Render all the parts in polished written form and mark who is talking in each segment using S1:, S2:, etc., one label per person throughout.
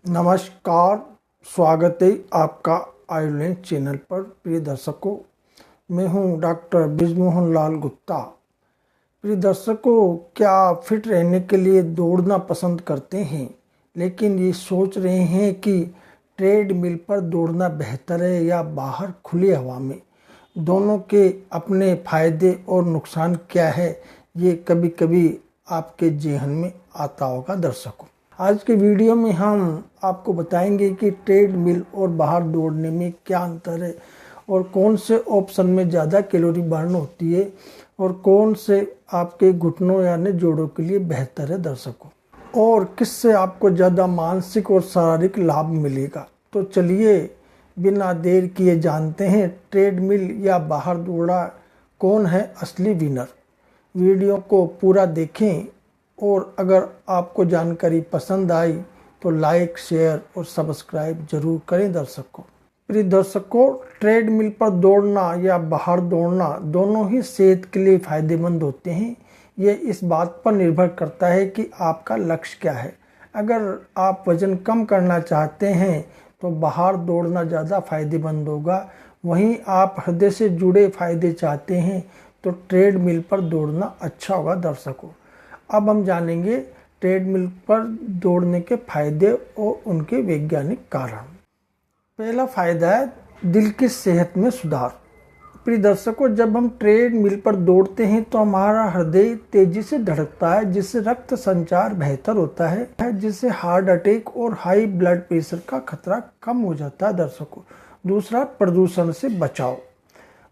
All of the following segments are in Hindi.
S1: नमस्कार। स्वागत है आपका आयुर्वेद चैनल पर। प्रिय दर्शकों, मैं हूं डॉक्टर बृजमोहन लाल गुप्ता। प्रिय दर्शकों, क्या आप फिट रहने के लिए दौड़ना पसंद करते हैं, लेकिन ये सोच रहे हैं कि ट्रेडमिल पर दौड़ना बेहतर है या बाहर खुली हवा में? दोनों के अपने फायदे और नुकसान क्या है, ये कभी कभी आपके जेहन में आता होगा। दर्शकों, आज के वीडियो में हम आपको बताएंगे कि ट्रेडमिल और बाहर दौड़ने में क्या अंतर है, और कौन से ऑप्शन में ज़्यादा कैलोरी बर्न होती है, और कौन से आपके घुटनों यानी जोड़ों के लिए बेहतर है। दर्शकों, और किससे आपको ज़्यादा मानसिक और शारीरिक लाभ मिलेगा। तो चलिए बिना देर किए जानते हैं, ट्रेडमिल या बाहर दौड़ा कौन है असली विनर। वीडियो को पूरा देखें, और अगर आपको जानकारी पसंद आई तो लाइक, शेयर और सब्सक्राइब जरूर करें। दर्शकों, प्रिय दर्शकों, ट्रेडमिल पर दौड़ना या बाहर दौड़ना दोनों ही सेहत के लिए फायदेमंद होते हैं। ये इस बात पर निर्भर करता है कि आपका लक्ष्य क्या है। अगर आप वजन कम करना चाहते हैं तो बाहर दौड़ना ज़्यादा फायदेमंद होगा। वहीं आप हृदय से जुड़े फायदे चाहते हैं तो ट्रेडमिल पर दौड़ना अच्छा होगा। दर्शकों, अब हम जानेंगे ट्रेडमिल पर दौड़ने के फायदे और उनके वैज्ञानिक कारण। पहला फायदा है दिल की सेहत में सुधार। प्रिय दर्शकों, जब हम ट्रेडमिल पर दौड़ते हैं तो हमारा हृदय तेजी से धड़कता है, जिससे रक्त संचार बेहतर होता है, जिससे हार्ट अटैक और हाई ब्लड प्रेशर का खतरा कम हो जाता है। दर्शकों, दूसरा, प्रदूषण से बचाव।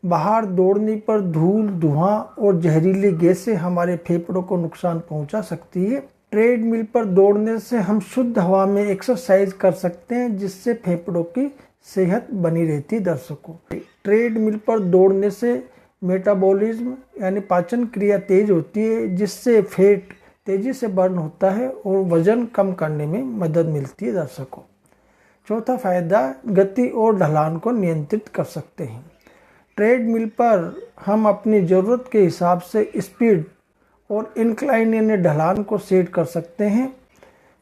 S1: बाहर दौड़ने पर धूल, धुआं और जहरीली गैसें हमारे फेफड़ों को नुकसान पहुंचा सकती है। ट्रेडमिल पर दौड़ने से हम शुद्ध हवा में एक्सरसाइज कर सकते हैं, जिससे फेफड़ों की सेहत बनी रहती है। दर्शकों, ट्रेडमिल पर दौड़ने से मेटाबॉलिज्म यानी पाचन क्रिया तेज होती है, जिससे फैट तेजी से बर्न होता है और वजन कम करने में मदद मिलती है। दर्शकों, चौथा फायदा, गति और ढलान को नियंत्रित कर सकते हैं। ट्रेडमिल पर हम अपनी ज़रूरत के हिसाब से स्पीड और इंक्लाइन यानी ढलान को सेट कर सकते हैं।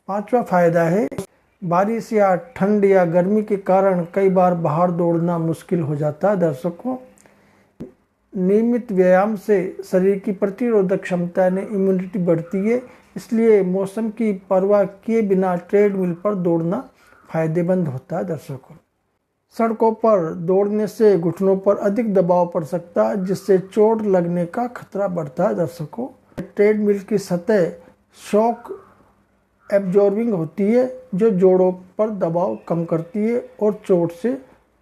S1: पांचवा फायदा है, बारिश या ठंड या गर्मी के कारण कई बार बाहर दौड़ना मुश्किल हो जाता है। दर्शकों, नियमित व्यायाम से शरीर की प्रतिरोधक क्षमता यानी इम्यूनिटी बढ़ती है, इसलिए मौसम की परवाह किए बिना ट्रेडमिल पर दौड़ना फायदेमंद होता है। दर्शकों, सड़कों पर दौड़ने से घुटनों पर अधिक दबाव पड़ सकता है, जिससे चोट लगने का खतरा बढ़ता है। दर्शकों, ट्रेडमिल की सतह शॉक एब्जॉर्बिंग होती है, जो जोड़ों पर दबाव कम करती है और चोट से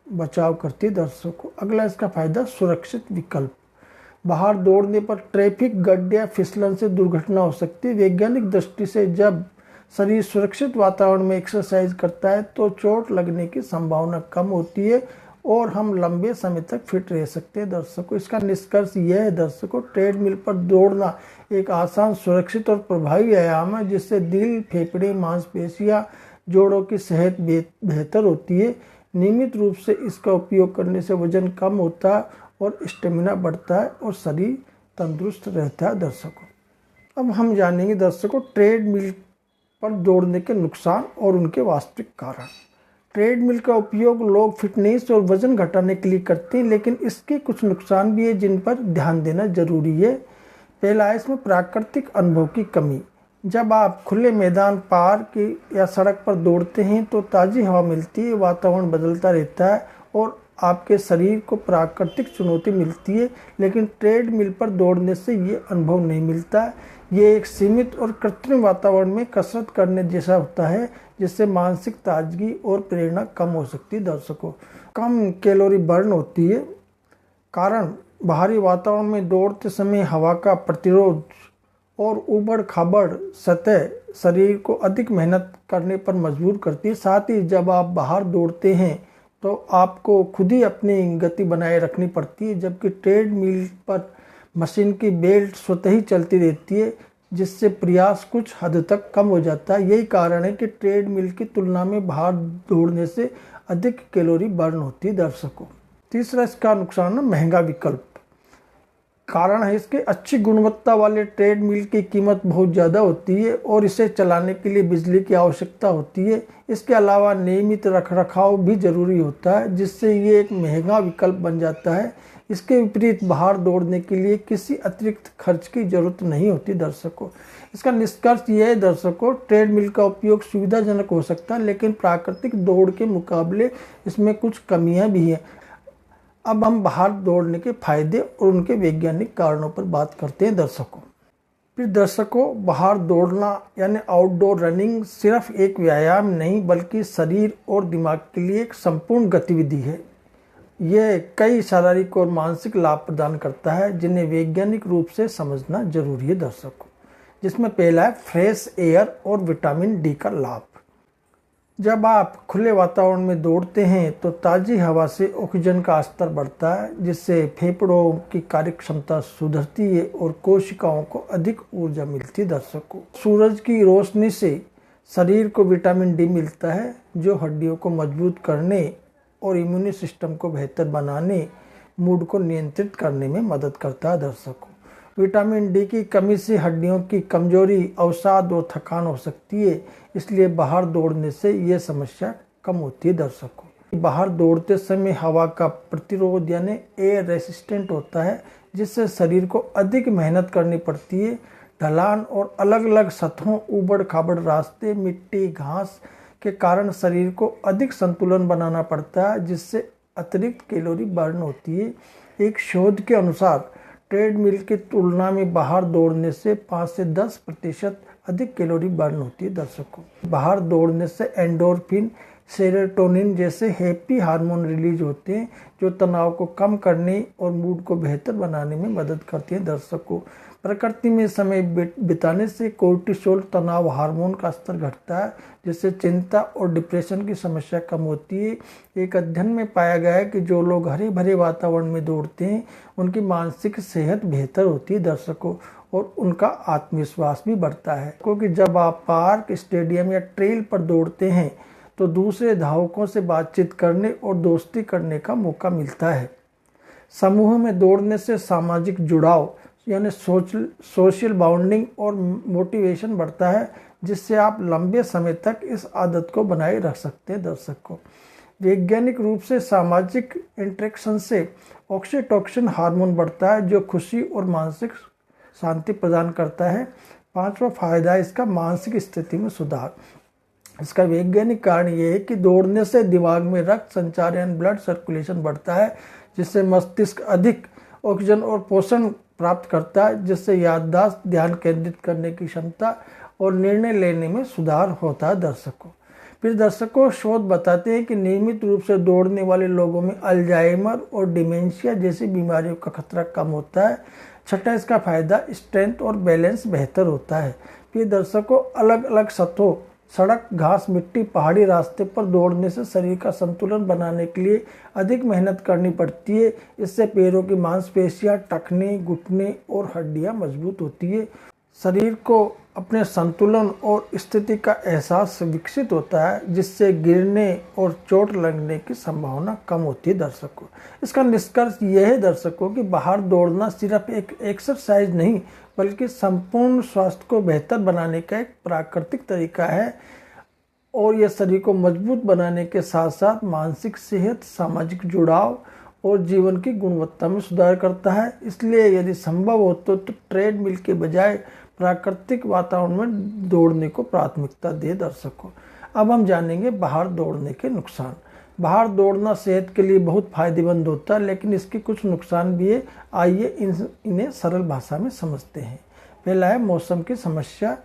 S1: बचाव करती है। दर्शकों, अगला इसका फायदा, सुरक्षित विकल्प। बाहर दौड़ने पर ट्रैफिक, गड्ढे या फिसलन से दुर्घटना हो सकती है। वैज्ञानिक दृष्टि से जब शरीर सुरक्षित वातावरण में एक्सरसाइज करता है तो चोट लगने की संभावना कम होती है और हम लंबे समय तक फिट रह सकते हैं। दर्शकों, इसका निष्कर्ष यह है दर्शकों, ट्रेडमिल पर दौड़ना एक आसान, सुरक्षित और प्रभावी व्यायाम है, जिससे दिल, फेफड़े, मांसपेशियां, जोड़ों की सेहत बेहतर होती है। नियमित रूप से इसका उपयोग करने से वजन कम होता है और स्टेमिना बढ़ता है और शरीर तंदुरुस्त रहता है। दर्शकों, अब हम जानेंगे दर्शकों ट्रेडमिल पर दौड़ने के नुकसान और उनके वास्तविक कारण। ट्रेडमिल का उपयोग लोग फिटनेस और वजन घटाने के लिए करते हैं, लेकिन इसके कुछ नुकसान भी है जिन पर ध्यान देना जरूरी है। पहला है इसमें प्राकृतिक अनुभव की कमी। जब आप खुले मैदान, पार्क या सड़क पर दौड़ते हैं तो ताज़ी हवा मिलती है, वातावरण बदलता रहता है और आपके शरीर को प्राकृतिक चुनौती मिलती है, लेकिन ट्रेडमिल पर दौड़ने से ये अनुभव नहीं मिलता है। ये एक सीमित और कृत्रिम वातावरण में कसरत करने जैसा होता है, जिससे मानसिक ताजगी और प्रेरणा कम हो सकती है। दर्शकों, कम कैलोरी बर्न होती है। कारण, बाहरी वातावरण में दौड़ते समय हवा का प्रतिरोध और उबड़ खाबड़ सतह शरीर को अधिक मेहनत करने पर मजबूर करती है। साथ ही जब आप बाहर दौड़ते हैं तो आपको खुद ही अपनी गति बनाए रखनी पड़ती है, जबकि ट्रेडमिल पर मशीन की बेल्ट स्वतः ही चलती रहती है, जिससे प्रयास कुछ हद तक कम हो जाता है। यही कारण है कि ट्रेडमिल की तुलना में बाहर दौड़ने से अधिक कैलोरी बर्न होती है। दर्शकों, तीसरा इसका नुकसान है महंगा विकल्प। कारण है इसके अच्छी गुणवत्ता वाले ट्रेडमिल की कीमत बहुत ज़्यादा होती है और इसे चलाने के लिए बिजली की आवश्यकता होती है। इसके अलावा नियमित रखरखाव भी ज़रूरी होता है, जिससे ये एक महंगा विकल्प बन जाता है। इसके विपरीत बाहर दौड़ने के लिए किसी अतिरिक्त खर्च की जरूरत नहीं होती। दर्शकों, इसका निष्कर्ष यह है दर्शकों, ट्रेडमिल का उपयोग सुविधाजनक हो सकता है, लेकिन प्राकृतिक दौड़ के मुकाबले इसमें कुछ कमियां भी हैं। अब हम बाहर दौड़ने के फायदे और उनके वैज्ञानिक कारणों पर बात करते हैं। दर्शकों, बाहर दौड़ना यानी आउटडोर रनिंग सिर्फ एक व्यायाम नहीं बल्कि शरीर और दिमाग के लिए एक संपूर्ण गतिविधि है। यह कई शारीरिक और मानसिक लाभ प्रदान करता है, जिन्हें वैज्ञानिक रूप से समझना जरूरी है दर्शकों। जिसमें पहला है फ्रेश एयर और विटामिन डी का लाभ। जब आप खुले वातावरण में दौड़ते हैं तो ताज़ी हवा से ऑक्सीजन का स्तर बढ़ता है, जिससे फेफड़ों की कार्यक्षमता सुधरती है और कोशिकाओं को अधिक ऊर्जा मिलती है। दर्शकों, सूरज की रोशनी से शरीर को विटामिन डी मिलता है, जो हड्डियों को मजबूत करने और इम्यून सिस्टम को बेहतर बनाने, मूड को नियंत्रित करने में मदद करता है। दर्शकों, विटामिन डी की कमी से हड्डियों की कमजोरी, अवसाद और थकान हो सकती है, इसलिए बाहर दौड़ने से ये समस्या कम होती है। दर्शकों, बाहर दौड़ते समय हवा का प्रतिरोध यानी एयर रेसिस्टेंट होता है, जिससे शरीर को अधिक मेहनत करनी पड़ती है। ढलान और अलग अलग सतहों, ऊबड़ खाबड़ रास्ते, मिट्टी, घास के कारण शरीर को अधिक संतुलन बनाना पड़ता है, जिससे अतिरिक्त कैलोरी बर्न होती है। एक शोध के अनुसार ट्रेडमिल की तुलना में बाहर दौड़ने से 5 से 10% अधिक कैलोरी बर्न होती है। दर्शकों, बाहर दौड़ने से एंडोर्फिन, सेरोटोनिन जैसे हैप्पी हार्मोन रिलीज होते हैं, जो तनाव को कम करने और मूड को बेहतर बनाने में मदद करते हैं। दर्शकों, प्रकृति में समय बिताने से कोर्टिसोल तनाव हार्मोन का स्तर घटता है, जिससे चिंता और डिप्रेशन की समस्या कम होती है। एक अध्ययन में पाया गया है कि जो लोग हरे भरे वातावरण में दौड़ते हैं, उनकी मानसिक सेहत बेहतर होती है। दर्शकों, और उनका आत्मविश्वास भी बढ़ता है, क्योंकि जब आप पार्क, स्टेडियम या ट्रेल पर दौड़ते हैं तो दूसरे धावकों से बातचीत करने और दोस्ती करने का मौका मिलता है। समूह में दौड़ने से सामाजिक जुड़ाव यानी सोशल बाउंडिंग और मोटिवेशन बढ़ता है, जिससे आप लंबे समय तक इस आदत को बनाए रख सकते हैं। दर्शकों, वैज्ञानिक रूप से सामाजिक इंटरेक्शन से ऑक्सीटोसिन हार्मोन बढ़ता है, जो खुशी और मानसिक शांति प्रदान करता है। 5वां फायदा है इसका मानसिक स्थिति में सुधार। इसका वैज्ञानिक कारण यह है कि दौड़ने से दिमाग में रक्त संचार यानी ब्लड सर्कुलेशन बढ़ता है, जिससे मस्तिष्क अधिक ऑक्सीजन और पोषण प्राप्त करता है, जिससे याददाश्त, ध्यान केंद्रित करने की क्षमता और निर्णय लेने में सुधार होता है। दर्शकों, शोध बताते हैं कि नियमित रूप से दौड़ने वाले लोगों में अल्जाइमर और डिमेंशिया जैसी बीमारियों का खतरा कम होता है। छठा इसका फायदा स्ट्रेंथ और बैलेंस बेहतर होता है। दर्शकों, अलग अलग सतहों, सड़क, घास, मिट्टी, पहाड़ी रास्ते पर दौड़ने से शरीर का संतुलन बनाने के लिए अधिक मेहनत करनी पड़ती है। इससे पैरों की मांसपेशियां, टखने, घुटने और हड्डियां मजबूत होती है। शरीर को अपने संतुलन और स्थिति का एहसास विकसित होता है, जिससे गिरने और चोट लगने की संभावना कम होती है। दर्शकों, इसका निष्कर्ष यह है दर्शकों कि बाहर दौड़ना सिर्फ एक एक्सरसाइज नहीं बल्कि संपूर्ण स्वास्थ्य को बेहतर बनाने का एक प्राकृतिक तरीका है, और यह शरीर को मजबूत बनाने के साथ साथ मानसिक सेहत, सामाजिक जुड़ाव और जीवन की गुणवत्ता में सुधार करता है। इसलिए यदि संभव हो तो ट्रेडमिल के बजाय प्राकृतिक वातावरण में दौड़ने को प्राथमिकता दे। दर्शकों, अब हम जानेंगे बाहर दौड़ने के नुकसान। बाहर दौड़ना सेहत के लिए बहुत फायदेमंद होता है, लेकिन इसके कुछ नुकसान भी है। आइए इन्हें सरल भाषा में समझते हैं। पहला है मौसम की समस्या।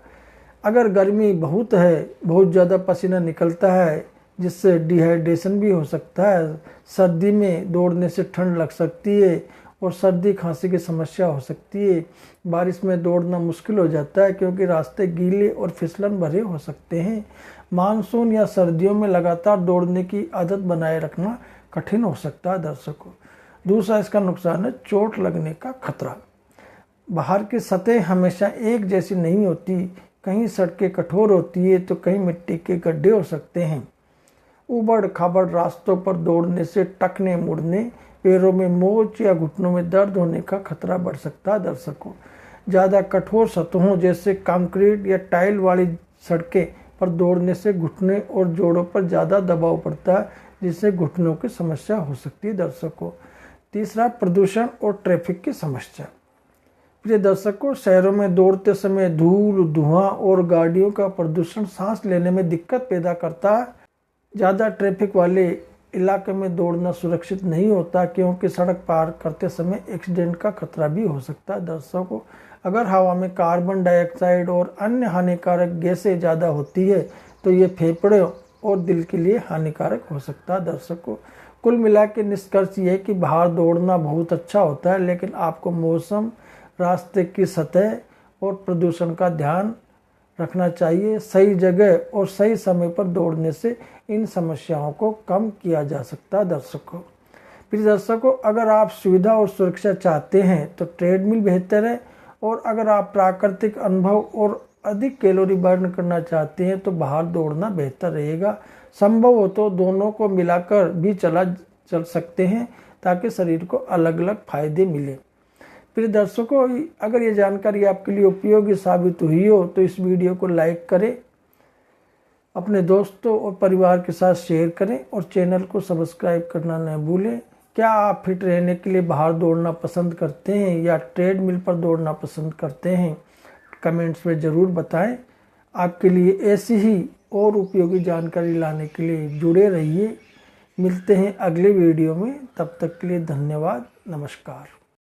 S1: अगर गर्मी बहुत है, बहुत ज़्यादा पसीना निकलता है, जिससे डिहाइड्रेशन भी हो सकता है। सर्दी में दौड़ने से ठंड लग सकती है और सर्दी खांसी की समस्या हो सकती है। बारिश में दौड़ना मुश्किल हो जाता है, क्योंकि रास्ते गीले और फिसलन भरे हो सकते हैं। मानसून या सर्दियों में लगातार दौड़ने की आदत बनाए रखना कठिन हो सकता है। दर्शकों, दूसरा इसका नुकसान है चोट लगने का खतरा। बाहर की सतह हमेशा एक जैसी नहीं होती, कहीं सड़कें कठोर होती है तो कहीं मिट्टी के गड्ढे हो सकते हैं। ऊबड़ खाबड़ रास्तों पर दौड़ने से टखने, मुड़ने पैरों में मोच या घुटनों में दर्द होने का खतरा बढ़ सकता है। दर्शकों, ज़्यादा कठोर सतहों जैसे कंक्रीट या टाइल वाली सड़कें पर दौड़ने से घुटने और जोड़ों पर ज़्यादा दबाव पड़ता है, जिससे घुटनों की समस्या हो सकती है। दर्शकों, तीसरा, प्रदूषण और ट्रैफिक की समस्या। प्रिय दर्शकों, शहरों में दौड़ते समय धूल, धुआं और गाड़ियों का प्रदूषण सांस लेने में दिक्कत पैदा करता है। ज़्यादा ट्रैफिक वाले इलाके में दौड़ना सुरक्षित नहीं होता, क्योंकि सड़क पार करते समय एक्सीडेंट का खतरा भी हो सकता है। दर्शकों, अगर हवा में कार्बन डाइऑक्साइड और अन्य हानिकारक गैसें ज़्यादा होती है तो ये फेफड़ों और दिल के लिए हानिकारक हो सकता है। दर्शकों, कुल मिला के निष्कर्ष ये है कि बाहर दौड़ना बहुत अच्छा होता है, लेकिन आपको मौसम, रास्ते की सतह और प्रदूषण का ध्यान रखना चाहिए। सही जगह और सही समय पर दौड़ने से इन समस्याओं को कम किया जा सकता है। दर्शकों, प्रिय दर्शकों, अगर आप सुविधा और सुरक्षा चाहते हैं तो ट्रेडमिल बेहतर है, और अगर आप प्राकृतिक अनुभव और अधिक कैलोरी बर्न करना चाहते हैं तो बाहर दौड़ना बेहतर रहेगा। संभव हो तो दोनों को मिलाकर भी चल सकते हैं, ताकि शरीर को अलग अलग फायदे मिले। प्रिय दर्शकों, अगर ये जानकारी आपके लिए उपयोगी साबित हुई हो तो इस वीडियो को लाइक करें, अपने दोस्तों और परिवार के साथ शेयर करें और चैनल को सब्सक्राइब करना न भूलें। क्या आप फिट रहने के लिए बाहर दौड़ना पसंद करते हैं या ट्रेडमिल पर दौड़ना पसंद करते हैं? कमेंट्स में ज़रूर बताएं। आपके लिए ऐसी ही और उपयोगी जानकारी लाने के लिए जुड़े रहिए। मिलते हैं अगले वीडियो में, तब तक के लिए धन्यवाद। नमस्कार।